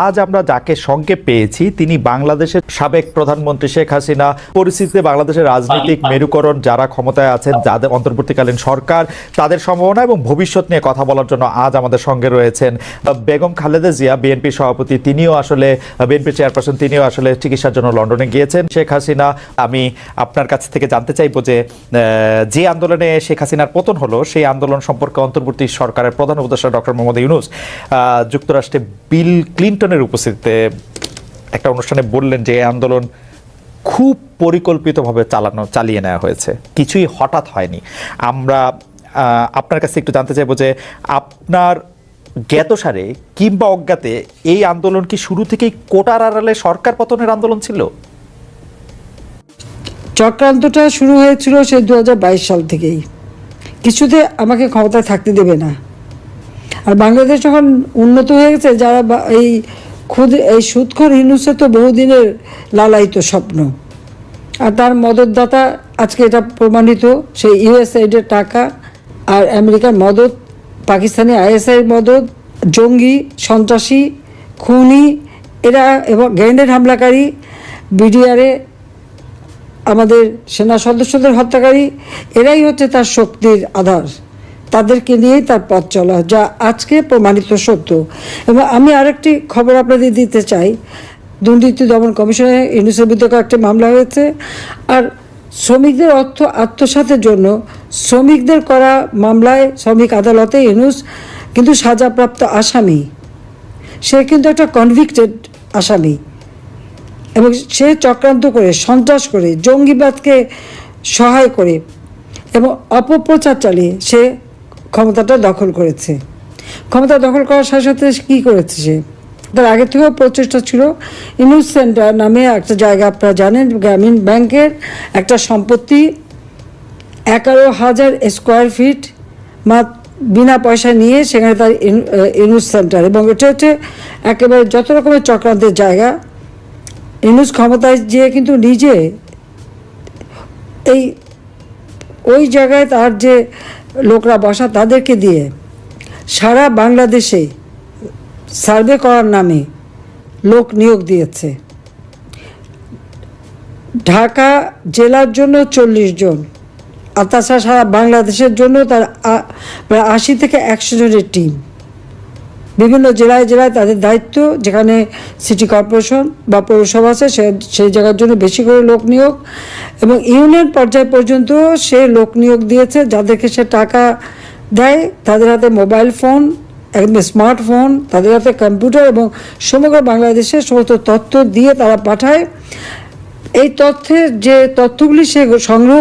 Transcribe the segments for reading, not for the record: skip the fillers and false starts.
আজ আমরা যাকে সঙ্গে পেয়েছি তিনি বাংলাদেশের সাবেক প্রধানমন্ত্রী শেখ হাসিনা। পরিস্থিতিতে বাংলাদেশের রাজনৈতিক মেরুকরণ, যারা ক্ষমতায় আছেন, যাদের অন্তর্বর্তীকালীন সরকার, তাদের সম্ভাবনা এবং ভবিষ্যৎ নিয়ে কথা বলার জন্য আজ আমাদের সঙ্গে রয়েছেন বেগম খালেদা জিয়া, বিএনপির সভাপতি। তিনিও আসলে বিএনপির চেয়ারপারসন, তিনিও আসলে চিকিৎসার জন্য লন্ডনে গিয়েছেন। শেখ হাসিনা, আমি আপনার কাছ থেকে জানতে চাইবো যে আন্দোলনে শেখ হাসিনার পতন হলো সেই আন্দোলন সম্পর্কে অন্তর্বর্তী সরকারের প্রধান উপদেষ্টা ডক্টর মোহাম্মদ ইউনূস যুক্তরাষ্ট্রে বিল ক্লিন্টনের উপস্থিতিতে একটা অনুষ্ঠানে বললেন যে এই আন্দোলন খুব পরিকল্পিতভাবে চালিয়ে নেওয়া হয়েছে, কিছুই হঠাৎ হয়নি। আমরা আপনার কাছে একটু জানতে চাইবো যে আপনার জ্ঞাতসারে কিংবা অজ্ঞাতে এই আন্দোলন কি শুরু থেকেই কোটার আড়ালে সরকার পতনের আন্দোলন ছিল? চক্রান্তটা শুরু হয়েছিল সেই 2022 সাল থেকেই। কিছুতে আমাকে ক্ষমতায় থাকতে দেবে না। আর বাংলাদেশ যখন উন্নত হয়ে গেছে, যারা এই সুদখোর ইউনূসের তো বহুদিনের লালায়িত স্বপ্ন, আর তার মদতদাতা আজকে এটা প্রমাণিত। সেই ইউএসএইডের টাকা আর আমেরিকার মদত, পাকিস্তানি আইএসআইয়ের মদত, জঙ্গি, সন্ত্রাসী, খুনি এরা এবং গ্রেনেড হামলাকারী, বিডিআরে আমাদের সেনা সদস্যদের হত্যাকারী, এরাই হচ্ছে তার শক্তির আধার। তাদেরকে নিয়েই তার পথ চলা, যা আজকে প্রমাণিত সত্য। এবং আমি আরেকটি খবর আপনাদের দিতে চাই, দুর্নীতি দমন কমিশনে ইউনূসের বিরুদ্ধে একটা মামলা হয়েছে। আর শ্রমিকদের অর্থ আত্মসাতের জন্য শ্রমিকদের করা মামলায় শ্রমিক আদালতে ইউনূস কিন্তু সাজাপ্রাপ্ত আসামি। সে কিন্তু একটা কনভিক্টেড আসামি এবং সে চক্রান্ত করে, সন্ত্রাস করে, জঙ্গিবাদকে সহায় করে এবং অপপ্রচার চালিয়ে সে ক্ষমতাটা দখল করেছে। ক্ষমতা দখল করার সাথে সাথে কী করেছে সে? তার আগে থেকেও প্রচেষ্টা ছিল। ইউনূস সেন্টার নামে একটা জায়গা, আপনারা জানেন, গ্রামীণ ব্যাংকের একটা সম্পত্তি 11,000 স্কোয়ার ফিট বিনা পয়সা নিয়ে সেখানে তার ইউনূস সেন্টার, এবং এটা হচ্ছে একেবারে যত রকমের চক্রান্তের জায়গা। ইউনূস ক্ষমতায় যেয়ে কিন্তু নিজে ওই জায়গায় তার যে লোকরা বসা তাদেরকে দিয়ে সারা বাংলাদেশে সার্ভে করার নামে লোক নিয়োগ দিয়েছে। ঢাকা জেলার জন্য 40 জন, আর তাছাড়া সারা বাংলাদেশের জন্য তার প্রায় 80 থেকে 100 জনের টিম। বিভিন্ন জেলায় জেলায় তাদের দায়িত্ব, যেখানে সিটি কর্পোরেশন বা পৌরসভা আছে সেই জায়গার জন্য বেশি করে লোক নিয়োগ, এবং ইউনিয়ন পর্যায় পর্যন্ত সে লোক নিয়োগ দিয়েছে। যাদেরকে সে টাকা দেয় তাদের হাতে মোবাইল ফোন, একদম স্মার্টফোন, তাদের হাতে কম্পিউটার, এবং সমগ্র বাংলাদেশের সমস্ত তথ্য দিয়ে তারা পাঠায়। এই তথ্যের যে তথ্যগুলি সে সংগ্রহ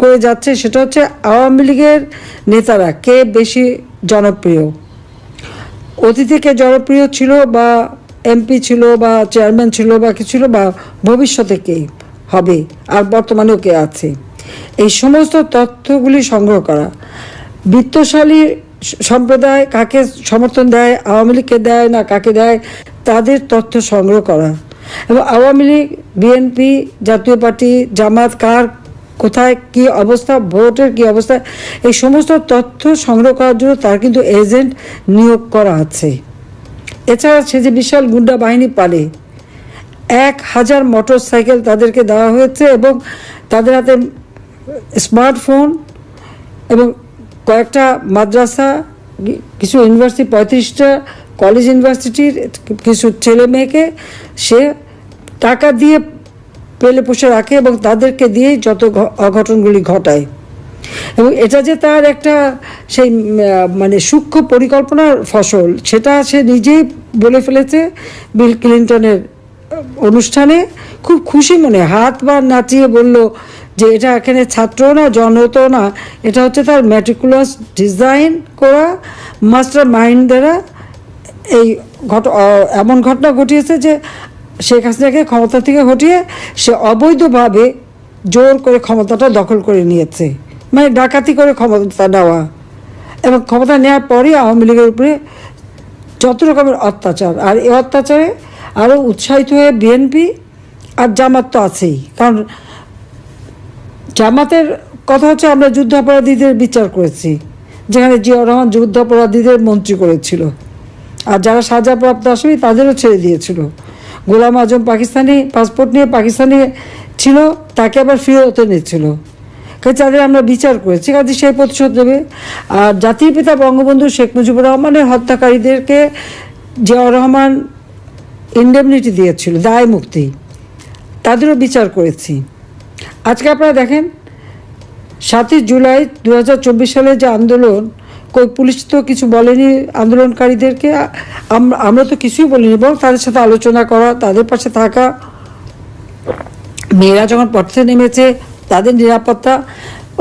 করে যাচ্ছে সেটা হচ্ছে আওয়ামী লীগের নেতারা কে বেশি জনপ্রিয়, অতীতে কে জনপ্রিয় ছিল, বা এমপি ছিল, বা চেয়ারম্যান ছিল, বা কি ছিল, বা ভবিষ্যতে কে হবে, আর বর্তমানেও কে আছে। এই সমস্ত তথ্যগুলি সংগ্রহ করা, বিত্তশালী সম্প্রদায় কাকে সমর্থন দেয়, আওয়ামী লীগকে দেয় না কাকে দেয়, তাদের তথ্য সংগ্রহ করা, এবং আওয়ামী লীগ, বিএনপি, জাতীয় পার্টি, জামাত কার কোথায় কী অবস্থা, ভোটের কী অবস্থা, এই সমস্ত তথ্য সংগ্রহ করার জন্য তার কিন্তু এজেন্ট নিয়োগ করা আছে। এছাড়া সে যে বিশাল গুন্ডা বাহিনী পালে, 1000 মোটর সাইকেল তাদেরকে দেওয়া হয়েছে, এবং তাদের হাতে স্মার্টফোন, এবং কয়েকটা মাদ্রাসা, কিছু ইউনিভার্সিটি, 35টা কলেজ ইউনিভার্সিটির কিছু ছেলে মেয়েকে সে টাকা দিয়ে পেলে পুষে রাখে, এবং তাদেরকে দিয়েই যত অঘটনগুলি ঘটায়। এবং এটা যে তার একটা সেই মানে সূক্ষ্ম পরিকল্পনার ফসল, সেটা সে নিজেই বলে ফেলেছে বিল ক্লিন্টনের অনুষ্ঠানে। খুব খুশি মনে হাত বা নাচিয়ে বলল যে এটা এখানে ছাত্রও না, জনতো না, এটা হচ্ছে তার ম্যাটিকুলাস ডিজাইন করা মাস্টার মাইন্ড দ্বারা এই এমন ঘটনা ঘটিয়েছে যে শেখ হাসিনাকে ক্ষমতা থেকে হটিয়ে সে অবৈধভাবে জোর করে ক্ষমতাটা দখল করে নিয়েছে, মানে ডাকাতি করে ক্ষমতা নেওয়া, এবং ক্ষমতা নেওয়ার পরই আওয়ামী লীগের উপরে যত রকমের অত্যাচার, আর এই অত্যাচারে আরও উৎসাহিত হয়ে বিএনপি আর জামাত তো আছেই। কারণ জামাতের কথা হচ্ছে আমরা যুদ্ধাপরাধীদের বিচার করেছি, যেখানে জিয়াউর রহমান যুদ্ধাপরাধীদের মন্ত্রী করেছিল, আর যারা সাজাপ্রাপ্ত আসামি তাদেরও ছেড়ে দিয়েছিল। গোলাম আজম পাকিস্তানি পাসপোর্ট নিয়ে পাকিস্তানি ছিল, তাকে আবার ফিরত এনেছিল। কাজে তাদের আমরা বিচার করেছি, কাজে সেই প্রতিশোধ দেবে। আর জাতির পিতা বঙ্গবন্ধু শেখ মুজিবুর রহমানের হত্যাকারীদেরকে জিয়াউর রহমান ইন্ডেমনিটি দিয়েছিল, দায় মুক্তি, তাদেরও বিচার করেছি। আজকে আপনারা দেখেন 7ই জুলাই 2024 সালে যে আন্দোলন, কই পুলিশ তো কিছু বলেনি আন্দোলনকারীদেরকে, আমরা তো কিছুই বলিনি, বরং তাদের সাথে আলোচনা করা, তাদের পাশে থাকা। মেয়েরা যখন পথে নেমেছে তাদের নিরাপত্তা,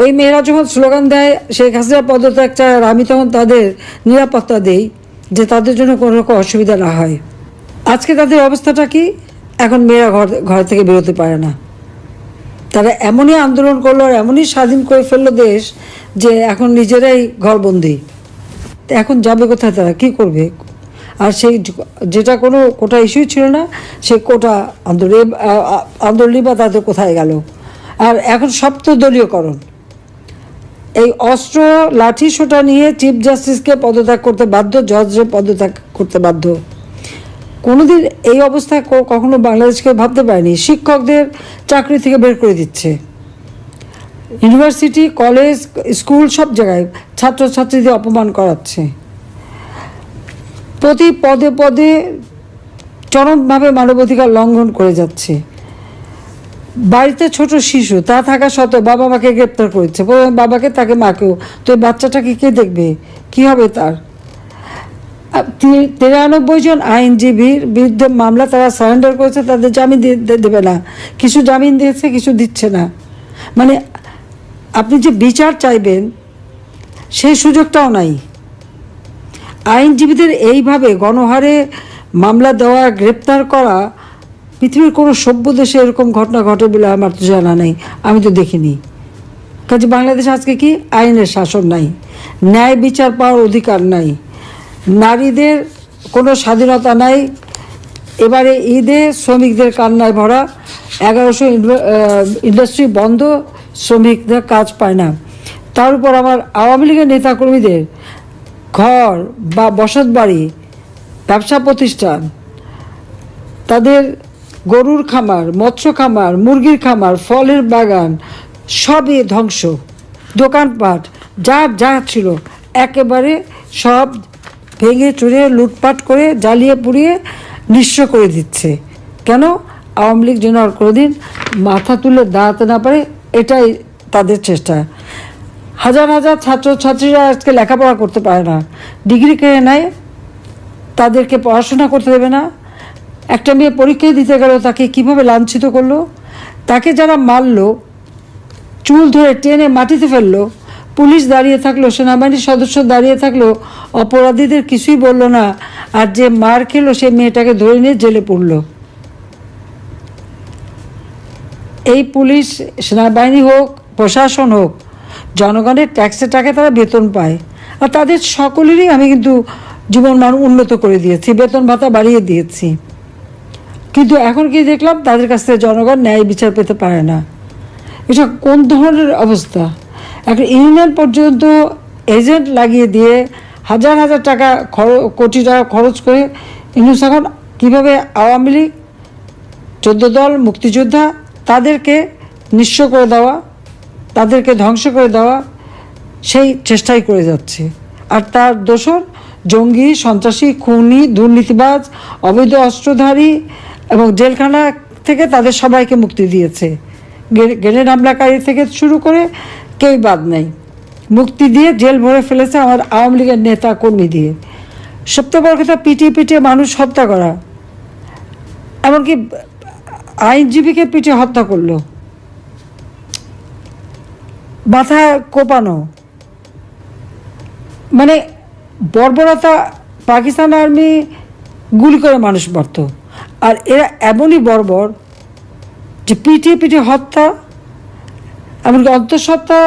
ওই মেয়েরা যখন স্লোগান দেয় শেখ হাসিনা পদত্যাগ চায়, আর আমি তখন তাদের নিরাপত্তা দেই যে তাদের জন্য কোনো রকম অসুবিধা না হয়। আজকে তাদের অবস্থাটা কি? এখন মেয়েরা ঘর থেকে বেরোতে পারে না। তারা এমনই আন্দোলন করলো আর এমনই স্বাধীন করে ফেললো দেশ যে এখন নিজেরাই ঘরবন্দি। এখন যাবে কোথায়, তারা কী করবে? আর সেই যেটা কোনো কোটা ইস্যুই ছিল না, সেই কোটা আন্দোলনই বা তাদের কোথায় গেল? আর এখন সপ্তদলীয়করণ, এই অস্ত্র লাঠি সোটা নিয়ে চিফ জাস্টিসকে পদত্যাগ করতে বাধ্য, জজকে পদত্যাগ করতে বাধ্য। কোনোদিন এই অবস্থায় কখনো বাংলাদেশকে ভাবতে পারেনি। শিক্ষকদের চাকরি থেকে বের করে দিচ্ছে, ইউনিভার্সিটি, কলেজ, স্কুল সব জায়গায় ছাত্রছাত্রীদের অপমান করাচ্ছে, প্রতি পদে পদে চরমভাবে মানবাধিকার লঙ্ঘন করে যাচ্ছে। বাড়িতে ছোট শিশু তা থাকা সত্ত্বেও বাবা মাকে গ্রেপ্তার করেছে, বাবাকে তাকে মাকেও। তো এই বাচ্চাটাকে কে দেখবে? কি হবে তার? 93 জন আইনজীবীর বিরুদ্ধে মামলা তারা সারেন্ডার করেছে, তাদের জামিন দেবে না। কিছু জামিন দিয়েছে, কিছু দিচ্ছে না। মানে আপনি যে বিচার চাইবেন সেই সুযোগটাও নাই। আইনজীবীদের এইভাবে গণহারে মামলা দেওয়া, গ্রেপ্তার করা, পৃথিবীর কোনো সভ্য দেশে এরকম ঘটনা ঘটে বলে আমার তো জানা নেই, আমি তো দেখিনি। কাজে বাংলাদেশ আজকে কি? আইনের শাসন নাই, ন্যায় বিচার পাওয়ার অধিকার নাই, নারীদের কোনো স্বাধীনতা নাই। এবারে ঈদে শ্রমিকদের কান্নায় ভরা, 1100 ইন্ডাস্ট্রি বন্ধ, শ্রমিকদের কাজ পায় না। তার উপর আমার আওয়ামী লীগের নেতাকর্মীদের ঘর বা বসত বাড়ি, ব্যবসা প্রতিষ্ঠান, তাদের গরুর খামার, মৎস্য খামার, মুরগির খামার, ফলের বাগান সবই ধ্বংস। দোকানপাট যা ছিল একেবারে সব ভেঙে চুরে লুটপাট করে জ্বালিয়ে পুড়িয়ে নিঃস্ব করে দিচ্ছে। কেন? আওয়ামী লীগ যেন আর কোনোদিন মাথা তুলে দাঁড়াতে না পারে, এটাই তাদের চেষ্টা। হাজার হাজার ছাত্রছাত্রীরা আজকে লেখাপড়া করতে পারে না, ডিগ্রি কেড়ে নেয়, তাদেরকে পড়াশোনা করতে দেবে না। একটা মেয়ে পরীক্ষায় দিতে গেল, তাকে কিভাবে লাঞ্ছিত করলো, তাকে যারা মারলো, চুল ধরে টেনে মাটিতে ফেললো, পুলিশ দাঁড়িয়ে থাকলো, সেনাবাহিনীর সদস্য দাঁড়িয়ে থাকলো, অপরাধীদের কিছুই বললো না। আর যে মার খেলো সেই মেয়েটাকে ধরে নিয়ে জেলে পড়লো। এই পুলিশ, সেনাবাহিনী হোক, প্রশাসন হোক, জনগণের ট্যাক্সের টাকা তারা বেতন পায়। আর তাদের সকলেরই আমি কিন্তু জীবনমান উন্নত করে দিয়েছি, বেতন ভাতা বাড়িয়ে দিয়েছি। কিন্তু এখন কি দেখলাম, তাদের কাছ থেকে জনগণ ন্যায় বিচার পেতে পারে না। এটা কোন ধরনের অবস্থা? একটা ইউনিয়ন পর্যন্ত এজেন্ট লাগিয়ে দিয়ে হাজার হাজার টাকা কোটি টাকা খরচ করে ইউনুস এখন কীভাবে আওয়ামী লীগ, 14 দল, মুক্তিযোদ্ধা, তাদেরকে নিঃস্ব করে দেওয়া, তাদেরকে ধ্বংস করে দেওয়া, সেই চেষ্টাই করে যাচ্ছে। আর তার দোসর জঙ্গি, সন্ত্রাসী, খুনি, দুর্নীতিবাজ, অবৈধ অস্ত্রধারী এবং জেলখানা থেকে তাদের সবাইকে মুক্তি দিয়েছে। গ্রেনেড হামলাকারী থেকে শুরু করে কেউই বাদ নেই, মুক্তি দিয়ে জেল ভরে ফেলেছে আমার আওয়ামী লীগের নেতা কর্মী দিয়ে। সবচেয়ে বড় কথা, পিটিয়ে মানুষ হত্যা করা, এমনকি আইনজীবীকে পিটিয়ে হত্যা করলো, মাথা কোপানো, মানে বর্বরতা। পাকিস্তান আর্মি গুলি করে মানুষ মারত, আর এরা এমনই বর্বর যে পিটিয়ে হত্যা, এমনকি অন্তঃসত্ত্বা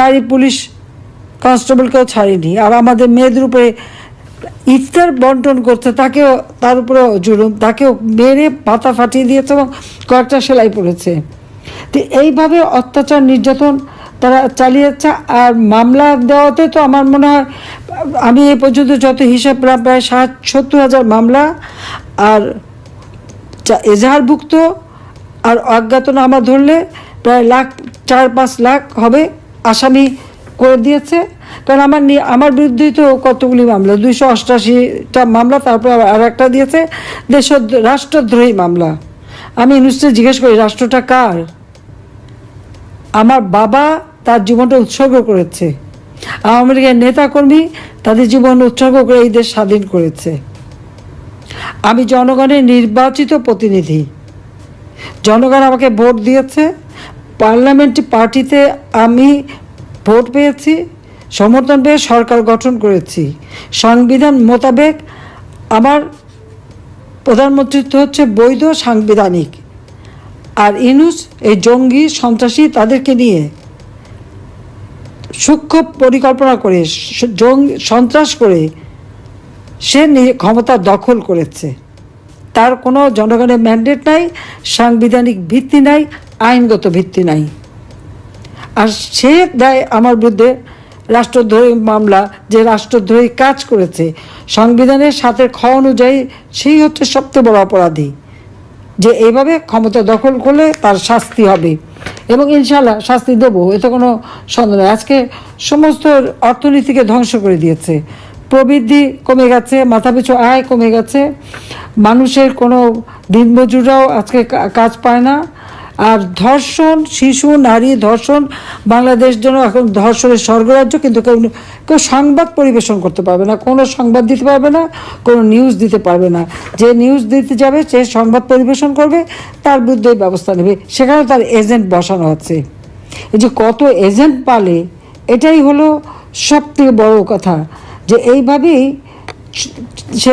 নারী পুলিশ কনস্টেবলকেও ছাড়েনি। আর আমাদের মেয়েদের উপরে ইফতার বন্টন করতে, তাকেও, তার উপরেও জুলুম, তাকেও মেরে পাতা ফাটিয়ে দিয়েছে এবং কয়েকটা সেলাই পড়েছে। তো এইভাবে অত্যাচার, নির্যাতন তারা চালিয়েছে। আর মামলা দেওয়াতে তো আমার মনে হয় আমি এ পর্যন্ত যত হিসাব প্রায় 70,000 মামলা আর এজাহারভুক্ত আর অজ্ঞাতনামা ধরলে প্রায় 4-5 লাখ হবে আসামি করে দিয়েছে। কারণ আমার বিরুদ্ধেই তো কতগুলি মামলা, 288টা মামলা, তারপর আর একটা দিয়েছে রাষ্ট্রদ্রোহী মামলা। আমি ইউনুসকে জিজ্ঞেস করি, রাষ্ট্রটা কার? আমার বাবা তার জীবনটা উৎসর্গ করেছে, আওয়ামী লীগের নেতাকর্মী তাদের জীবন উৎসর্গ করে এই দেশ স্বাধীন করেছে। আমি জনগণের নির্বাচিত প্রতিনিধি, জনগণ আমাকে ভোট দিয়েছে, পার্লামেন্টারি পার্টিতে আমি ভোট পেয়েছি, সমর্থন পেয়ে সরকার গঠন করেছি। সংবিধান মোতাবেক আমার প্রধানমন্ত্রিত্ব হচ্ছে বৈধ সাংবিধানিক। আর ইউনূস এই জঙ্গি সন্ত্রাসী তাদেরকে নিয়ে সূক্ষ্ম পরিকল্পনা করে সন্ত্রাস করে সে ক্ষমতা দখল করেছে। তার কোনো জনগণের ম্যান্ডেট নাই, সাংবিধানিক ভিত্তি নাই, আইনগত ভিত্তি নাই। আর সে দেয় আমার বিরুদ্ধে রাষ্ট্রদ্রোহী মামলা, যে রাষ্ট্রদ্রোহী কাজ করেছে। সংবিধানের 7 খ অনুযায়ী সেই হচ্ছে সবচেয়ে বড় অপরাধী, যে এইভাবে ক্ষমতা দখল করলে তার শাস্তি হবে, এবং ইনশাল্লাহ শাস্তি দেবো, এতে কোনো সন্দেহ নেই। আজকে সমস্ত অর্থনীতিকে ধ্বংস করে দিয়েছে, প্রবৃদ্ধি কমে গেছে, মাথাপিছু আয় কমে গেছে, মানুষের কোনো দিনমজুররাও আজকে কাজ পায় না। আর ধর্ষণ, শিশু নারী ধর্ষণ, বাংলাদেশ জন্য এখন ধর্ষণের স্বর্গরাজ্য। কিন্তু কেউ সংবাদ পরিবেশন করতে পারবে না, কোনো সংবাদ দিতে পারবে না, কোনো নিউজ দিতে পারবে না। যে নিউজ দিতে যাবে, সে সংবাদ পরিবেশন করবে, তার বিরুদ্ধে ব্যবস্থা নেবে। সেখানে তার এজেন্ট বসানো আছে। এই যে কত এজেন্ট পালে, এটাই হলো সবথেকে বড় কথা, যে এইভাবেই সে